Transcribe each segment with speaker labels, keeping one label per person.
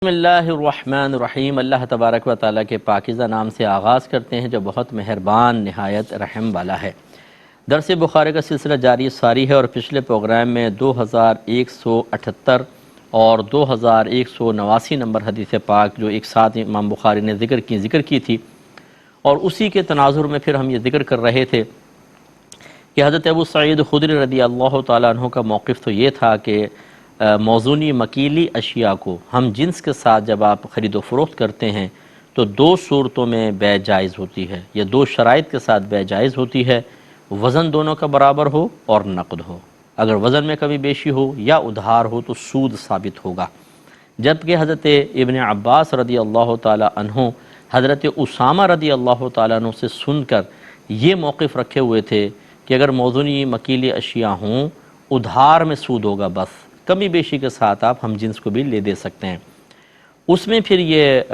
Speaker 1: بسم اللہ الرحمن الرحیم۔ اللہ تبارک و تعالیٰ کے پاکیزہ نام سے آغاز کرتے ہیں جو بہت مہربان نہایت رحم والا ہے۔ درس بخاری کا سلسلہ جاری ساری ہے اور پچھلے پروگرام میں 2178 اور 2189 نمبر حدیث پاک جو ایک ساتھ امام بخاری نے ذکر کی تھی، اور اسی کے تناظر میں پھر ہم یہ ذکر کر رہے تھے کہ حضرت ابو سعید خدری رضی اللہ تعالیٰ عنہ کا موقف تو یہ تھا کہ موزونی مکیلی اشیاء کو ہم جنس کے ساتھ جب آپ خرید و فروخت کرتے ہیں تو دو صورتوں میں بیع جائز ہوتی ہے، یا دو شرائط کے ساتھ بیع جائز ہوتی ہے، وزن دونوں کا برابر ہو اور نقد ہو۔ اگر وزن میں کمی بیشی ہو یا ادھار ہو تو سود ثابت ہوگا۔ جبکہ حضرت ابن عباس رضی اللہ تعالی عنہ حضرت اسامہ رضی اللہ تعالیٰ عنہ سے سن کر یہ موقف رکھے ہوئے تھے کہ اگر موزونی مکیلی اشیاء ہوں ادھار میں سود ہوگا، بس کمی بیشی کے ساتھ آپ ہم جنس کو بھی لے دے سکتے ہیں۔ اس میں پھر یہ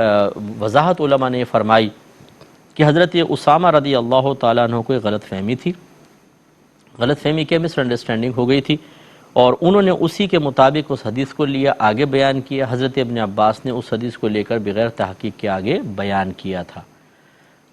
Speaker 1: وضاحت علماء نے فرمائی کہ حضرت اسامہ رضی اللہ تعالیٰ عنہ کو ایک غلط فہمی تھی، غلط فہمی کے مس انڈرسٹینڈنگ ہو گئی تھی، اور انہوں نے اسی کے مطابق اس حدیث کو لیا، آگے بیان کیا۔ حضرت ابن عباس نے اس حدیث کو لے کر بغیر تحقیق کے آگے بیان کیا تھا۔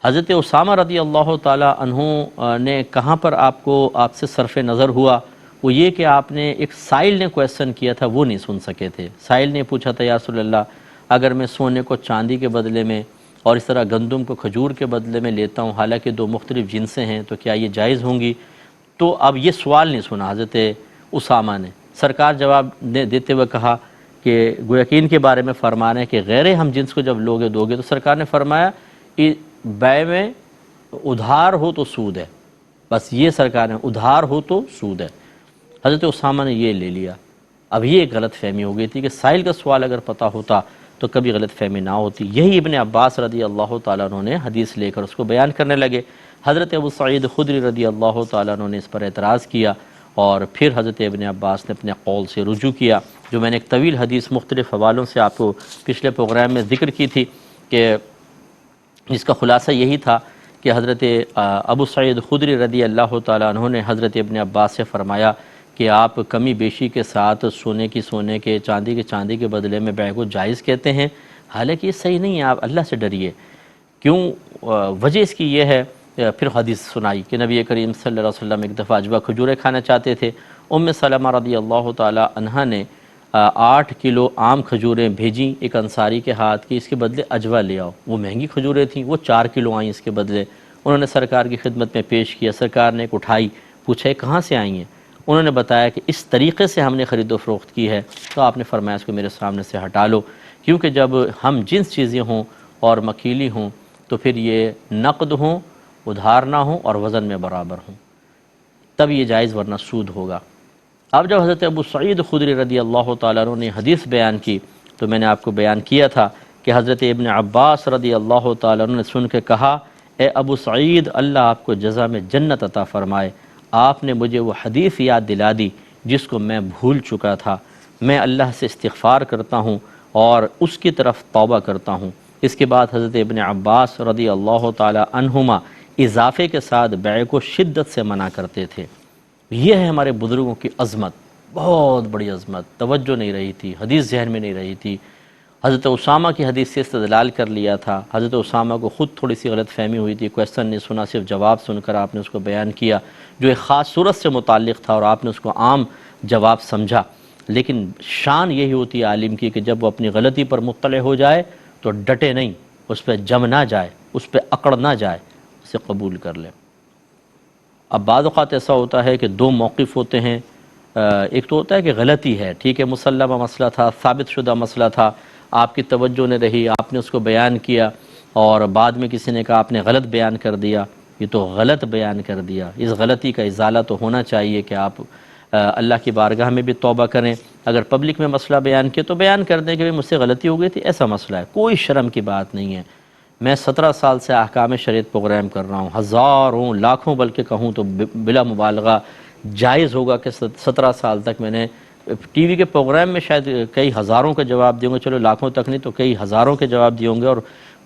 Speaker 1: حضرت اسامہ رضی اللہ تعالیٰ عنہ نے کہاں پر آپ سے صرف نظر ہوا، وہ یہ کہ آپ نے ایک سائل نے کویسچن کیا تھا، وہ نہیں سن سکے تھے۔ سائل نے پوچھا تھا یا رسول اللہ اگر میں سونے کو چاندی کے بدلے میں اور اس طرح گندم کو کھجور کے بدلے میں لیتا ہوں، حالانکہ دو مختلف جنسیں ہیں، تو کیا یہ جائز ہوں گی؟ تو اب یہ سوال نہیں سنا حضرت اسامہ نے۔ سرکار جواب دیتے ہوئے کہا کہ گویا کہ ان کے بارے میں فرمانا ہے کہ غیر ہم جنس کو جب لوگے دوگے، تو سرکار نے فرمایا کہ بیع میں ادھار ہو تو سود ہے، بس یہ سرکار نے ادھار ہو تو سود ہے۔ حضرت اسامہ نے یہ لے لیا۔ اب یہ ایک غلط فہمی ہو گئی تھی کہ سائل کا سوال اگر پتہ ہوتا تو کبھی غلط فہمی نہ ہوتی۔ یہی ابن عباس رضی اللہ تعالیٰ عنہ نے حدیث لے کر اس کو بیان کرنے لگے۔ حضرت ابو سعید خدری رضی اللہ تعالیٰ عنہ نے اس پر اعتراض کیا، اور پھر حضرت ابن عباس نے اپنے قول سے رجوع کیا، جو میں نے ایک طویل حدیث مختلف حوالوں سے آپ کو پچھلے پروگرام میں ذکر کی تھی، کہ جس کا خلاصہ یہی تھا کہ حضرت ابو سعید خدری رضی اللہ تعالیٰ عنہ نے حضرت ابن عباس سے فرمایا کہ آپ کمی بیشی کے ساتھ سونے کے چاندی کے بدلے میں بیع کو جائز کہتے ہیں، حالانکہ یہ صحیح نہیں ہے، آپ اللہ سے ڈریے۔ کیوں؟ وجہ اس کی یہ ہے، پھر حدیث سنائی کہ نبی کریم صلی اللہ علیہ وسلم ایک دفعہ اجوا کھجوریں کھانا چاہتے تھے۔ ام سلمہ رضی اللہ تعالی عنہا نے 8 کلو عام کھجوریں بھیجیں ایک انصاری کے ہاتھ کی، اس کے بدلے اجوا لے آؤ۔ وہ مہنگی کھجوریں تھیں، وہ 4 کلو آئیں اس کے بدلے۔ انہوں نے سرکار کی خدمت میں پیش کیا، سرکار نے ایک اٹھائی، پوچھا یہ کہاں سے آئی ہیں؟ انہوں نے بتایا کہ اس طریقے سے ہم نے خرید و فروخت کی ہے۔ تو آپ نے فرمایا اس کو میرے سامنے سے ہٹا لو، کیونکہ جب ہم جنس چیزیں ہوں اور مکیلی ہوں تو پھر یہ نقد ہوں، ادھار نہ ہوں اور وزن میں برابر ہوں، تب یہ جائز، ورنہ سود ہوگا۔ اب جب حضرت ابو سعید خدری رضی اللہ تعالیٰ عنہ نے حدیث بیان کی تو میں نے آپ کو بیان کیا تھا کہ حضرت ابن عباس رضی اللہ تعالیٰ عنہ نے سن کے کہا، اے ابو سعید، اللہ آپ کو جزا میں جنت عطا فرمائے، آپ نے مجھے وہ حدیث یاد دلا دی جس کو میں بھول چکا تھا۔ میں اللہ سے استغفار کرتا ہوں اور اس کی طرف توبہ کرتا ہوں۔ اس کے بعد حضرت ابن عباس رضی اللہ تعالی عنہما اضافے کے ساتھ بیع کو شدت سے منع کرتے تھے۔ یہ ہے ہمارے بزرگوں کی عظمت، بہت بڑی عظمت۔ توجہ نہیں رہی تھی، حدیث ذہن میں نہیں رہی تھی۔ حضرت اسامہ کی حدیث سے استدلال کر لیا تھا۔ حضرت اسامہ کو خود تھوڑی سی غلط فہمی ہوئی تھی، کویسچن نہیں سنا، صرف جواب سن کر آپ نے اس کو بیان کیا جو ایک خاص صورت سے متعلق تھا، اور آپ نے اس کو عام جواب سمجھا۔ لیکن شان یہی ہوتی ہے عالم کی کہ جب وہ اپنی غلطی پر مطلع ہو جائے تو ڈٹے نہیں، اس پہ جم نہ جائے، اس پہ اکڑ نہ جائے، اسے قبول کر لے۔ اب بعض اوقات ایسا ہوتا ہے کہ دو موقف ہوتے ہیں، ایک تو ہوتا ہے کہ غلطی ہے، ٹھیک ہے، مسلمہ مسئلہ تھا، ثابت شدہ مسئلہ تھا، آپ کی توجہ نہیں رہی، آپ نے اس کو بیان کیا، اور بعد میں کسی نے کہا آپ نے غلط بیان کر دیا، یہ تو غلط بیان کر دیا۔ اس غلطی کا ازالہ تو ہونا چاہیے کہ آپ اللہ کی بارگاہ میں بھی توبہ کریں۔ اگر پبلک میں مسئلہ بیان کیا تو بیان کر دیں کہ مجھ سے غلطی ہو گئی تھی، ایسا مسئلہ ہے، کوئی شرم کی بات نہیں ہے۔ میں 17 سال سے احکام شریعت پروگرام کر رہا ہوں، ہزاروں لاکھوں بلکہ کہوں تو بلا مبالغہ جائز ہوگا کہ 17 سال تک میں نے ٹی وی کے پروگرام میں شاید کئی ہزاروں کا جواب دیوں گے، چلو لاکھوں تک نہیں تو کئی ہزاروں کے جواب دیوں گے، اور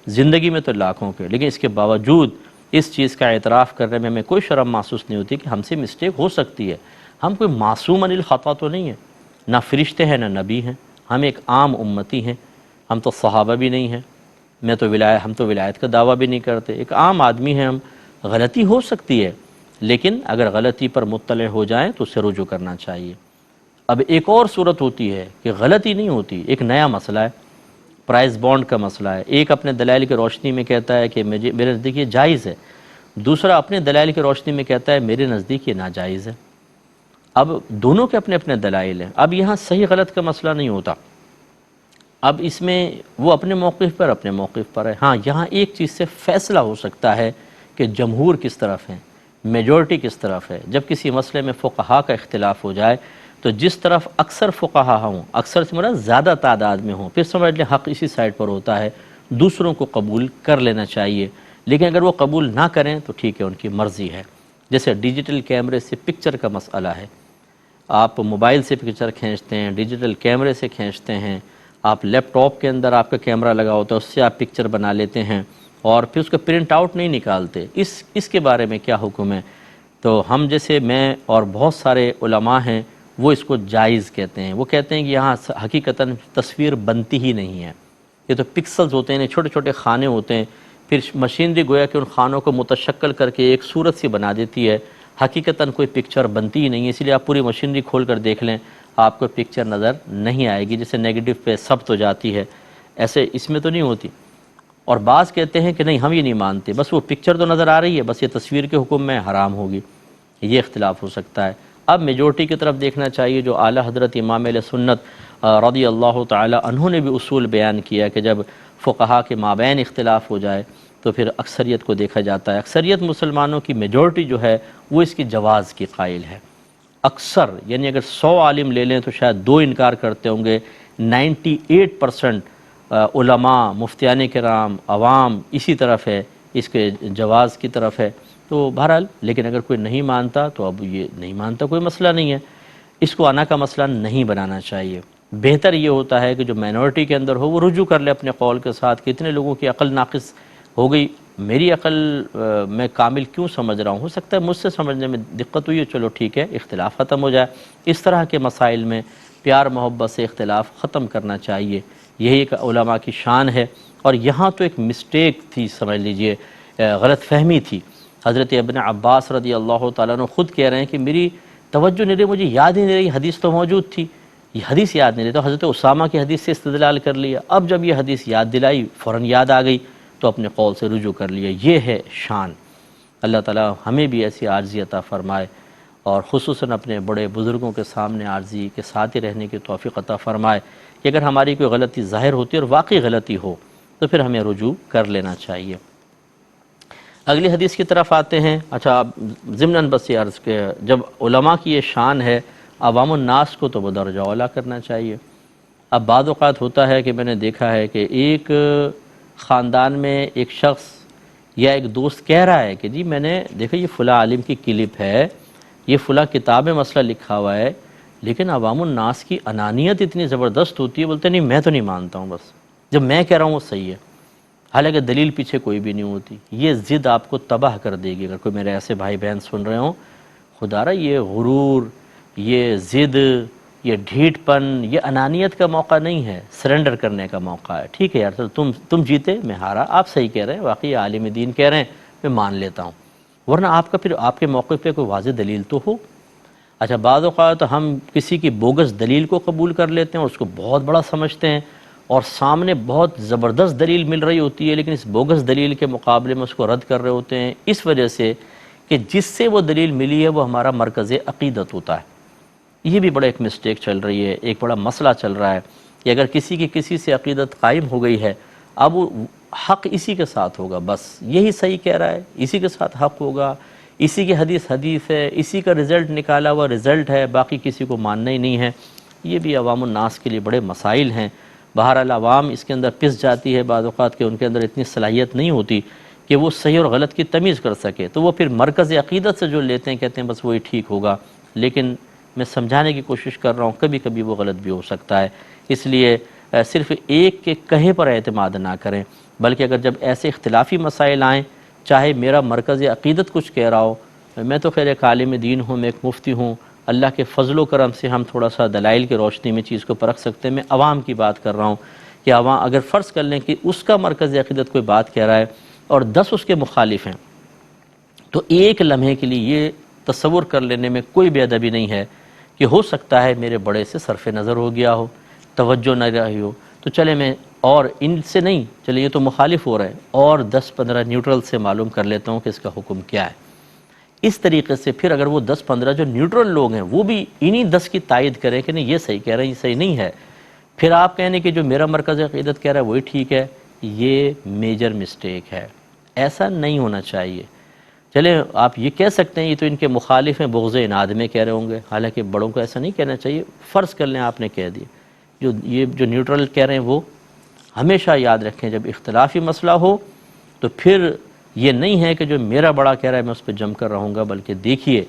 Speaker 1: زندگی میں تو لاکھوں کے، لیکن اس کے باوجود اس چیز کا اعتراف کرنے میں ہمیں کوئی شرم محسوس نہیں ہوتی کہ ہم سے مسٹیک ہو سکتی ہے۔ ہم کوئی معصوم عن الخطا تو نہیں ہے، نہ فرشتے ہیں نہ نبی ہیں، ہم ایک عام امتی ہیں۔ ہم تو صحابہ بھی نہیں ہیں، ہم تو ولایت کا دعویٰ بھی نہیں کرتے، ایک عام آدمی ہیں ہم، غلطی ہو سکتی ہے، لیکن اگر غلطی پر مطلع ہو جائیں تو اسے رجوع کرنا چاہیے۔ اب ایک اور صورت ہوتی ہے کہ غلطی نہیں ہوتی، ایک نیا مسئلہ ہے، پرائز بانڈ کا مسئلہ ہے، ایک اپنے دلائل کی روشنی میں کہتا ہے کہ میرے نزدیک یہ جائز ہے، دوسرا اپنے دلائل کی روشنی میں کہتا ہے میرے نزدیک یہ ناجائز ہے۔ اب دونوں کے اپنے اپنے دلائل ہیں، اب یہاں صحیح غلط کا مسئلہ نہیں ہوتا، اب اس میں وہ اپنے موقف پر ہے۔ ہاں یہاں ایک چیز سے فیصلہ ہو سکتا ہے کہ جمہور کس طرف ہیں، میجورٹی کس طرف ہے۔ جب کسی مسئلے میں فقہا کا اختلاف ہو جائے تو جس طرف اکثر فقہا ہوں، اکثر سے مراد زیادہ تعداد میں ہوں، پھر سمجھ لیں حق اسی سائڈ پر ہوتا ہے، دوسروں کو قبول کر لینا چاہیے، لیکن اگر وہ قبول نہ کریں تو ٹھیک ہے، ان کی مرضی ہے۔ جیسے ڈیجیٹل کیمرے سے پکچر کا مسئلہ ہے، آپ موبائل سے پکچر کھینچتے ہیں، ڈیجیٹل کیمرے سے کھینچتے ہیں، آپ لیپ ٹاپ کے اندر آپ کا کیمرہ لگا ہوتا ہے، اس سے آپ پکچر بنا لیتے ہیں اور پھر اس کا پرنٹ آؤٹ نہیں نکالتے، اس کے بارے میں کیا حکم ہے؟ تو ہم جیسے میں اور بہت سارے علماء ہیں وہ اس کو جائز کہتے ہیں، وہ کہتے ہیں کہ یہاں حقیقتاً تصویر بنتی ہی نہیں ہے، یہ تو پکسلز ہوتے ہیں، چھوٹے چھوٹے خانے ہوتے ہیں، پھر مشینری گویا کہ ان خانوں کو متشکل کر کے ایک صورت سی بنا دیتی ہے، حقیقتاً کوئی پکچر بنتی ہی نہیں ہے، اس لیے آپ پوری مشینری کھول کر دیکھ لیں آپ کو پکچر نظر نہیں آئے گی، جیسے نیگیٹو پہ ثبت ہو جاتی ہے، ایسے اس میں تو نہیں ہوتی۔ اور بعض کہتے ہیں کہ نہیں ہم یہ نہیں مانتے، بس وہ پکچر تو نظر آ رہی ہے، بس یہ تصویر کے حکم میں حرام ہوگی، یہ اختلاف ہو سکتا ہے۔ اب میجورٹی کی طرف دیکھنا چاہیے، جو اعلیٰ حضرت امام اہل سنت رضی اللہ تعالی عنہ نے بھی اصول بیان کیا کہ جب فقہا کے مابین اختلاف ہو جائے تو پھر اکثریت کو دیکھا جاتا ہے، اکثریت مسلمانوں کی میجورٹی جو ہے وہ اس کی جواز کی قائل ہے، اکثر، یعنی اگر 100 عالم لے لیں تو شاید 2 انکار کرتے ہوں گے، 98% علماء، مفتیان کرام، عوام اسی طرف ہے، اس کے جواز کی طرف ہے۔ تو بہرحال لیکن اگر کوئی نہیں مانتا تو اب یہ نہیں مانتا، کوئی مسئلہ نہیں ہے، اس کو انا کا مسئلہ نہیں بنانا چاہیے۔ بہتر یہ ہوتا ہے کہ جو مائنورٹی کے اندر ہو وہ رجوع کر لے اپنے قول کے ساتھ کہ اتنے لوگوں کی عقل ناقص ہو گئی، میری عقل میں کامل کیوں سمجھ رہا ہوں، ہو سکتا ہے مجھ سے سمجھنے میں دقت ہوئی ہے، چلو ٹھیک ہے اختلاف ختم ہو جائے۔ اس طرح کے مسائل میں پیار محبت سے اختلاف ختم کرنا چاہیے، یہی ایک علماء کی شان ہے۔ اور یہاں تو ایک مسٹیک تھی، سمجھ لیجئے غلط فہمی تھی، حضرت ابن عباس رضی اللہ تعالیٰ عنہ خود کہہ رہے ہیں کہ میری توجہ نہیں رہی، مجھے یاد ہی نہیں رہی، حدیث تو موجود تھی، یہ حدیث یاد نہیں رہی، تو حضرت اسامہ کی حدیث سے استدلال کر لیا، اب جب یہ حدیث یاد دلائی فوراً یاد آ گئی تو اپنے قول سے رجوع کر لیا۔ یہ ہے شان۔ اللہ تعالیٰ ہمیں بھی ایسی عاجزی عطا فرمائے اور خصوصاً اپنے بڑے بزرگوں کے سامنے عاجزی کے ساتھ ہی رہنے کی توفیق عطا فرمائے کہ اگر ہماری کوئی غلطی ظاہر ہوتی ہے اور واقعی غلطی ہو تو پھر ہمیں رجوع کر لینا چاہیے۔ اگلی حدیث کی طرف آتے ہیں۔ اچھا ضمناً بس یہ عرض کہ جب علماء کی یہ شان ہے، عوام الناس کو تو وہ درجہ اولیٰ کرنا چاہیے۔ اب بعض اوقات ہوتا ہے کہ میں نے دیکھا ہے کہ ایک خاندان میں ایک شخص یا ایک دوست کہہ رہا ہے کہ جی میں نے دیکھا یہ فلاں عالم کی کلپ ہے، یہ فلاں کتاب میں مسئلہ لکھا ہوا ہے، لیکن عوام الناس کی انانیت اتنی زبردست ہوتی ہے، بولتے نہیں میں تو نہیں مانتا ہوں، بس جب میں کہہ رہا ہوں وہ صحیح ہے، حالانکہ دلیل پیچھے کوئی بھی نہیں ہوتی۔ یہ ضد آپ کو تباہ کر دے گی۔ اگر کوئی میرے ایسے بھائی بہن سن رہے ہوں، خدا را یہ غرور، یہ ضد، یہ ڈھیٹ پن، یہ انانیت کا موقع نہیں ہے، سرنڈر کرنے کا موقع ہے۔ ٹھیک ہے یار، تم جیتے میں ہارا، آپ صحیح کہہ رہے ہیں، واقعی عالم دین کہہ رہے ہیں، میں مان لیتا ہوں، ورنہ آپ کا پھر آپ کے موقف پہ کوئی واضح دلیل تو ہو۔ اچھا بعض اوقات ہم کسی کی بوگس دلیل کو قبول کر لیتے ہیں اور اس کو بہت بڑا سمجھتے ہیں، اور سامنے بہت زبردست دلیل مل رہی ہوتی ہے لیکن اس بوگس دلیل کے مقابلے میں اس کو رد کر رہے ہوتے ہیں، اس وجہ سے کہ جس سے وہ دلیل ملی ہے وہ ہمارا مرکز عقیدت ہوتا ہے۔ یہ بھی بڑا ایک مسٹیک چل رہی ہے، ایک بڑا مسئلہ چل رہا ہے کہ اگر کسی کی کسی سے عقیدت قائم ہو گئی ہے، اب وہ حق اسی کے ساتھ ہوگا، بس یہی صحیح کہہ رہا ہے، اسی کے ساتھ حق ہوگا، اسی کی حدیث ہے، اسی کا رزلٹ نکالا ہوا رزلٹ ہے، باقی کسی کو ماننا ہی نہیں ہے۔ یہ بھی عوام الناس کے لیے بڑے مسائل ہیں۔ بہرحال عوام اس کے اندر پس جاتی ہے بعض اوقات کہ ان کے اندر اتنی صلاحیت نہیں ہوتی کہ وہ صحیح اور غلط کی تمیز کر سکے، تو وہ پھر مرکز عقیدت سے جو لیتے ہیں کہتے ہیں بس وہی ٹھیک ہوگا، لیکن میں سمجھانے کی کوشش کر رہا ہوں کبھی کبھی وہ غلط بھی ہو سکتا ہے۔ اس لیے صرف ایک کے کہے پر اعتماد نہ کریں، بلکہ اگر جب ایسے اختلافی مسائل آئیں، چاہے میرا مرکز عقیدت کچھ کہہ رہا ہو، میں تو خیر ایک عالم دین ہوں، میں ایک مفتی ہوں، اللہ کے فضل و کرم سے ہم تھوڑا سا دلائل کی روشنی میں چیز کو پرکھ سکتے ہیں، میں عوام کی بات کر رہا ہوں کہ عوام اگر فرض کر لیں کہ اس کا مرکز عقیدت کوئی بات کہہ رہا ہے اور 10 اس کے مخالف ہیں، تو ایک لمحے کے لیے یہ تصور کر لینے میں کوئی بے ادبی نہیں ہے کہ ہو سکتا ہے میرے بڑے سے صرف نظر ہو گیا ہو، توجہ نہ رہی ہو، تو چلے میں اور ان سے نہیں، چلے یہ تو مخالف ہو رہے ہیں اور 10-15 نیوٹرل سے معلوم کر لیتا ہوں کہ اس کا حکم کیا ہے۔ اس طریقے سے پھر اگر وہ 10-15 جو نیوٹرل لوگ ہیں وہ بھی انہی 10 کی تائید کریں کہ نہیں یہ صحیح کہہ رہے ہیں، یہ صحیح نہیں ہے، پھر آپ کہنے کہ جو میرا مرکز عقیدت کہہ رہا ہے وہی ٹھیک ہے، یہ میجر مسٹیک ہے، ایسا نہیں ہونا چاہیے۔ چلیں آپ یہ کہہ سکتے ہیں یہ تو ان کے مخالف ہیں، بغض اناد میں کہہ رہے ہوں گے، حالانکہ بڑوں کو ایسا نہیں کہنا چاہیے۔ فرض کر لیں آپ نے کہہ دیا، جو نیوٹرل کہہ رہے ہیں وہ ہمیشہ یاد رکھیں جب اختلافی مسئلہ ہو تو پھر یہ نہیں ہے کہ جو میرا بڑا کہہ رہا ہے میں اس پہ جم کر رہوں گا، بلکہ دیکھیے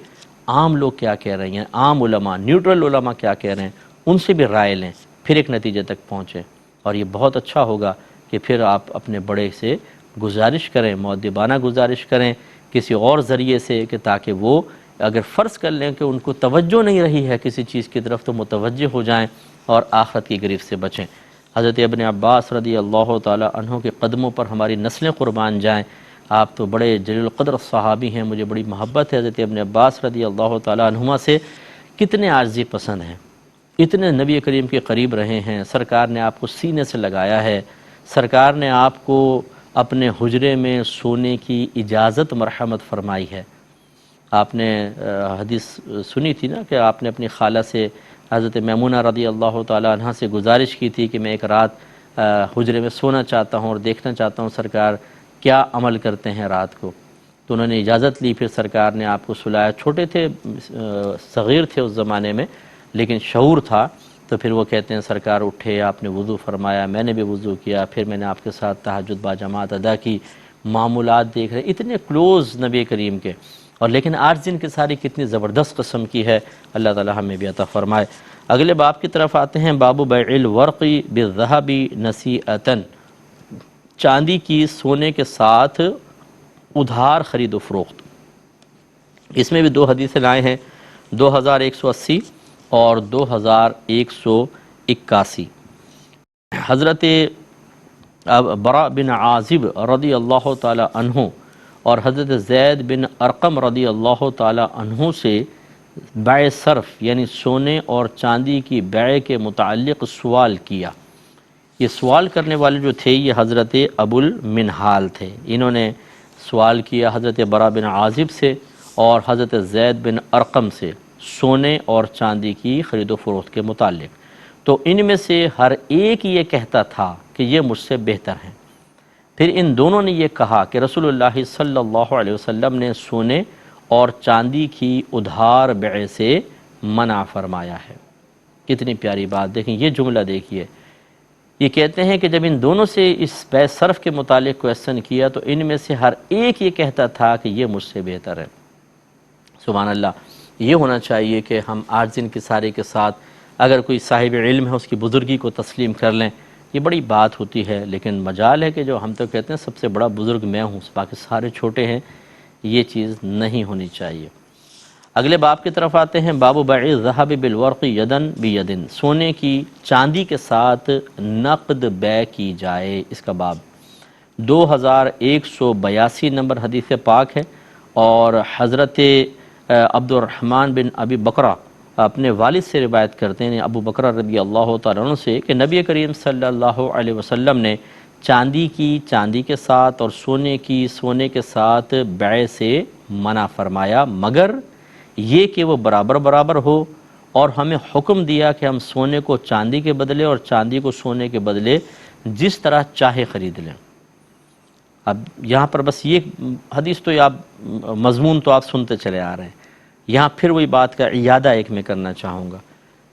Speaker 1: عام لوگ کیا کہہ رہے ہیں، عام علماء، نیوٹرل علماء کیا کہہ رہے ہیں، ان سے بھی رائے لیں، پھر ایک نتیجے تک پہنچیں، اور یہ بہت اچھا ہوگا کہ پھر آپ اپنے بڑے سے گزارش کریں، مؤدبانہ گزارش کریں کسی اور ذریعے سے، کہ تاکہ وہ اگر فرض کر لیں کہ ان کو توجہ نہیں رہی ہے کسی چیز کی طرف تو متوجہ ہو جائیں اور آخرت کی گرفت سے بچیں۔ حضرت ابن عباس رضی اللہ تعالی عنہ کے قدموں پر ہماری نسلیں قربان جائیں، آپ تو بڑے جلیل القدر صحابی ہیں، مجھے بڑی محبت ہے حضرت ابن عباس رضی اللہ تعالی عنہما سے، کتنے عاجزی پسند ہیں، اتنے نبی کریم کے قریب رہے ہیں، سرکار نے آپ کو سینے سے لگایا ہے، سرکار نے آپ کو اپنے حجرے میں سونے کی اجازت مرحمت فرمائی ہے۔ آپ نے حدیث سنی تھی نا کہ آپ نے اپنی خالہ سے، حضرت میمونہ رضی اللہ تعالی عنہ سے گزارش کی تھی کہ میں ایک رات حجرے میں سونا چاہتا ہوں اور دیکھنا چاہتا ہوں سرکار کیا عمل کرتے ہیں رات کو، تو انہوں نے اجازت لی، پھر سرکار نے آپ کو سلایا، چھوٹے تھے، صغیر تھے اس زمانے میں لیکن شعور تھا، تو پھر وہ کہتے ہیں سرکار اٹھے، آپ نے وضو فرمایا، میں نے بھی وضو کیا، پھر میں نے آپ کے ساتھ تہجد با جماعت ادا کی، معمولات دیکھ رہے، اتنے کلوز نبی کریم کے، اور لیکن آج دن کی ساری کتنی زبردست قسم کی ہے، اللہ تعالی ہمیں بھی عطا فرمائے۔ اگلے باب کی طرف آتے ہیں، باب بیع الورق بالذهب نصیعۃ، چاندی کی سونے کے ساتھ ادھار خرید و فروخت۔ اس میں بھی 2 حدیثیں لائے ہیں، 2180 اور 2181۔ حضرت براء بن عازب رضی اللہ تعالی عنہ اور حضرت زید بن ارقم رضی اللہ تعالی عنہ سے بیع صرف یعنی سونے اور چاندی کی بیع کے متعلق سوال کیا۔ یہ سوال کرنے والے جو تھے یہ حضرت ابو المنہال تھے، انہوں نے سوال کیا حضرت براء بن عازب سے اور حضرت زید بن ارقم سے سونے اور چاندی کی خرید و فروخت کے متعلق، تو ان میں سے ہر ایک یہ کہتا تھا کہ یہ مجھ سے بہتر ہیں۔ پھر ان دونوں نے یہ کہا کہ رسول اللہ صلی اللہ علیہ وسلم نے سونے اور چاندی کی ادھار بیع سے منع فرمایا ہے۔ کتنی پیاری بات، دیکھیں یہ جملہ دیکھیے، یہ کہتے ہیں کہ جب ان دونوں سے اس بیع صرف کے متعلق کویسچن کیا تو ان میں سے ہر ایک یہ کہتا تھا کہ یہ مجھ سے بہتر ہے۔ سبحان اللہ، یہ ہونا چاہیے کہ ہم آج دن کی سارے کے ساتھ اگر کوئی صاحب علم ہے اس کی بزرگی کو تسلیم کر لیں، یہ بڑی بات ہوتی ہے، لیکن مجال ہے کہ جو ہم تو کہتے ہیں سب سے بڑا بزرگ میں ہوں، باقی سارے چھوٹے ہیں، یہ چیز نہیں ہونی چاہیے۔ اگلے باب کی طرف آتے ہیں، باب بیع الذهب بالورق یدن بیدن، سونے کی چاندی کے ساتھ نقد بیع کی جائے، اس کا باب 2182 نمبر حدیث پاک ہے، اور حضرت عبد الرحمن بن ابی بکرہ اپنے والد سے روایت کرتے ہیں، ابو بکرہ رضی اللہ تعالیٰ عنہ سے، کہ نبی کریم صلی اللہ علیہ وسلم نے چاندی کی چاندی کے ساتھ اور سونے کی سونے کے ساتھ بیع سے منع فرمایا، مگر یہ کہ وہ برابر برابر ہو، اور ہمیں حکم دیا کہ ہم سونے کو چاندی کے بدلے اور چاندی کو سونے کے بدلے جس طرح چاہے خرید لیں۔ اب یہاں پر بس یہ حدیث تو آپ مضمون تو آپ سنتے چلے آ رہے ہیں، یہاں پھر وہی بات کا اعادہ ایک میں کرنا چاہوں گا۔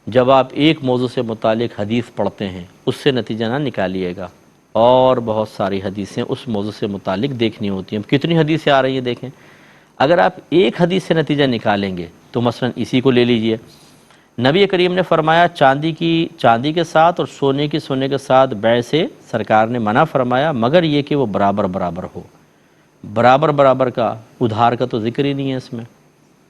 Speaker 1: جب آپ ایک موضوع سے متعلق حدیث پڑھتے ہیں اس سے نتیجہ نہ نکالیے گا، اور بہت ساری حدیثیں اس موضوع سے متعلق دیکھنی ہوتی ہیں۔ کتنی حدیثیں آ رہی ہیں دیکھیں، اگر آپ ایک حدیث سے نتیجہ نکالیں گے تو مثلا اسی کو لے لیجئے، نبی کریم نے فرمایا چاندی کی چاندی کے ساتھ اور سونے کی سونے کے ساتھ بیع سے سرکار نے منع فرمایا، مگر یہ کہ وہ برابر برابر ہو۔ برابر برابر کا ادھار کا تو ذکر ہی نہیں ہے اس میں،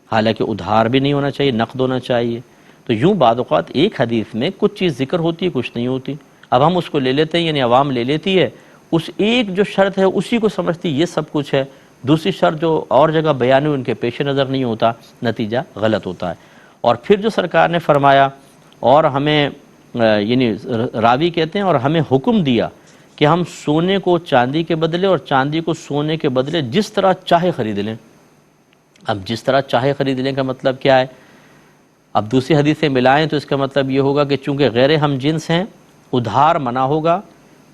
Speaker 1: حالانکہ ادھار بھی نہیں ہونا چاہیے، نقد ہونا چاہیے۔ تو یوں بعض اوقات ایک حدیث میں کچھ چیز ذکر ہوتی ہے، کچھ نہیں ہوتی۔ اب ہم اس کو لے لیتے ہیں، یعنی عوام لے لیتی ہے، اس ایک جو شرط ہے اسی کو سمجھتی یہ سب کچھ ہے، دوسری شرط جو اور جگہ بیان ہوئی ان کے پیش نظر نہیں ہوتا، نتیجہ غلط ہوتا ہے۔ اور پھر جو سرکار نے فرمایا اور ہمیں یعنی راوی کہتے ہیں اور ہمیں حکم دیا کہ ہم سونے کو چاندی کے بدلے اور چاندی کو سونے کے بدلے جس طرح چاہے خرید لیں۔ اب جس طرح چاہے خرید لیں کا مطلب کیا ہے؟ اب دوسری حدیث سے ملائیں تو اس کا مطلب یہ ہوگا کہ چونکہ غیر ہم جنس ہیں، ادھار منع ہوگا،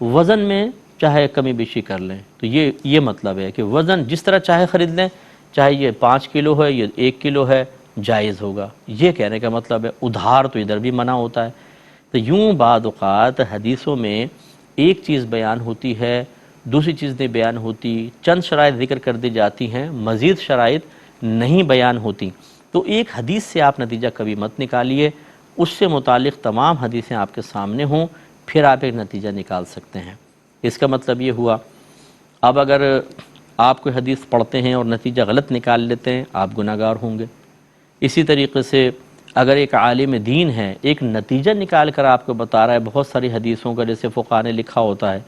Speaker 1: وزن میں چاہے کمی بیشی کر لیں، تو یہ مطلب ہے کہ وزن جس طرح چاہے خرید لیں، چاہے یہ 5 کلو ہے یہ 1 کلو ہے، جائز ہوگا، یہ کہنے کا مطلب ہے۔ ادھار تو ادھر بھی منع ہوتا ہے۔ تو یوں بعض اوقات حدیثوں میں ایک چیز بیان ہوتی ہے، دوسری چیز نہیں بیان ہوتی، چند شرائط ذکر کر دی جاتی ہیں، مزید شرائط نہیں بیان ہوتی۔ تو ایک حدیث سے آپ نتیجہ کبھی مت نکالیے، اس سے متعلق تمام حدیثیں آپ کے سامنے ہوں، پھر آپ ایک نتیجہ نکال سکتے ہیں۔ اس کا مطلب یہ ہوا اب اگر آپ کوئی حدیث پڑھتے ہیں اور نتیجہ غلط نکال لیتے ہیں، آپ گناہ گار ہوں گے۔ اسی طریقے سے اگر ایک عالم دین ہے، ایک نتیجہ نکال کر آپ کو بتا رہا ہے بہت ساری حدیثوں کا، جیسے فقہاء نے لکھا ہوتا ہے،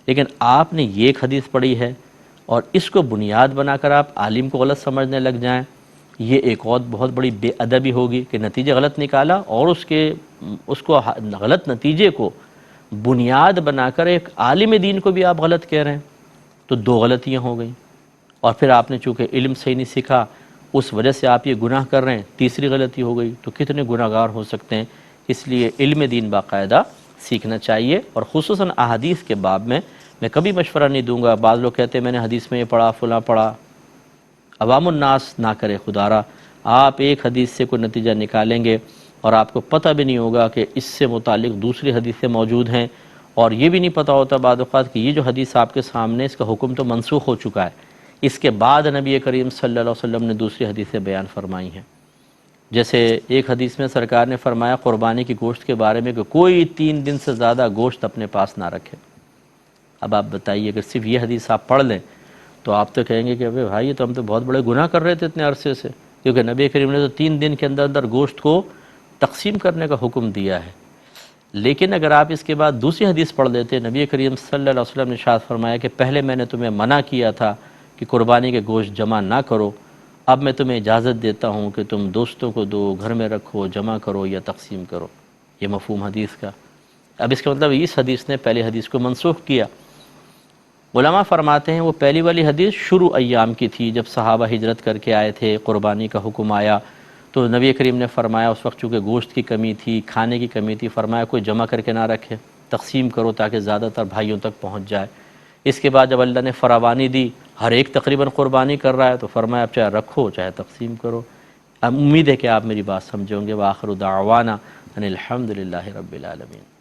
Speaker 1: لیکن آپ نے یہ ایک حدیث پڑھی ہے اور اس کو بنیاد بنا کر آپ عالم کو غلط سمجھنے لگ جائیں، یہ ایک اور بہت بڑی بے ادبی ہوگی کہ نتیجہ غلط نکالا اور اس کو غلط نتیجے کو بنیاد بنا کر ایک عالم دین کو بھی آپ غلط کہہ رہے ہیں، تو 2 غلطیاں ہو گئیں۔ اور پھر آپ نے چونکہ علم صحیح نہیں سیکھا، اس وجہ سے آپ یہ گناہ کر رہے ہیں، تیسری غلطی ہو گئی، تو کتنے گناہ گار ہو سکتے ہیں۔ اس لیے علم دین باقاعدہ سیکھنا چاہیے، اور خصوصاً احادیث کے باب میں کبھی مشورہ نہیں دوں گا۔ بعض لوگ کہتے ہیں میں نے حدیث میں یہ پڑھا، فلاں پڑھا، عوام الناس نہ کرے خدا را۔ آپ ایک حدیث سے کوئی نتیجہ نکالیں گے اور آپ کو پتہ بھی نہیں ہوگا کہ اس سے متعلق دوسری حدیثیں موجود ہیں، اور یہ بھی نہیں پتہ ہوتا بعض اوقات کہ یہ جو حدیث آپ کے سامنے اس کا حکم تو منسوخ ہو چکا ہے، اس کے بعد نبی کریم صلی اللہ علیہ وسلم نے دوسری حدیثیں بیان فرمائی ہیں۔ جیسے ایک حدیث میں سرکار نے فرمایا قربانی کی گوشت کے بارے میں کہ کوئی 3 دن سے زیادہ گوشت اپنے پاس نہ رکھے۔ اب آپ بتائیے اگر صرف یہ حدیث آپ پڑھ لیں تو آپ تو کہیں گے کہ ابے بھائی یہ تو ہم تو بہت بڑے گناہ کر رہے تھے اتنے عرصے سے، کیونکہ نبی کریم نے تو 3 دن کے اندر اندر گوشت کو تقسیم کرنے کا حکم دیا ہے۔ لیکن اگر آپ اس کے بعد دوسری حدیث پڑھ لیتے، نبی کریم صلی اللہ علیہ وسلم نے ارشاد فرمایا کہ پہلے میں نے تمہیں منع کیا تھا کہ قربانی کے گوشت جمع نہ کرو، اب میں تمہیں اجازت دیتا ہوں کہ تم دوستوں کو دو، گھر میں رکھو، جمع کرو یا تقسیم کرو۔ یہ مفہوم حدیث کا۔ اب اس کا مطلب اس حدیث نے پہلی حدیث کو منسوخ کیا۔ علماء فرماتے ہیں وہ پہلی والی حدیث شروع ایام کی تھی، جب صحابہ ہجرت کر کے آئے تھے، قربانی کا حکم آیا تو نبی کریم نے فرمایا اس وقت چونکہ گوشت کی کمی تھی، کھانے کی کمی تھی، فرمایا کوئی جمع کر کے نہ رکھے، تقسیم کرو تاکہ زیادہ تر بھائیوں تک پہنچ جائے۔ اس کے بعد جب اللہ نے فراوانی دی، ہر ایک تقریباً قربانی کر رہا ہے، تو فرمایا اب چاہے رکھو چاہے تقسیم کرو۔ امید ہے کہ آپ میری بات سمجھیں گے۔ وآخر دعوانا ان الحمد للہ رب العالمین۔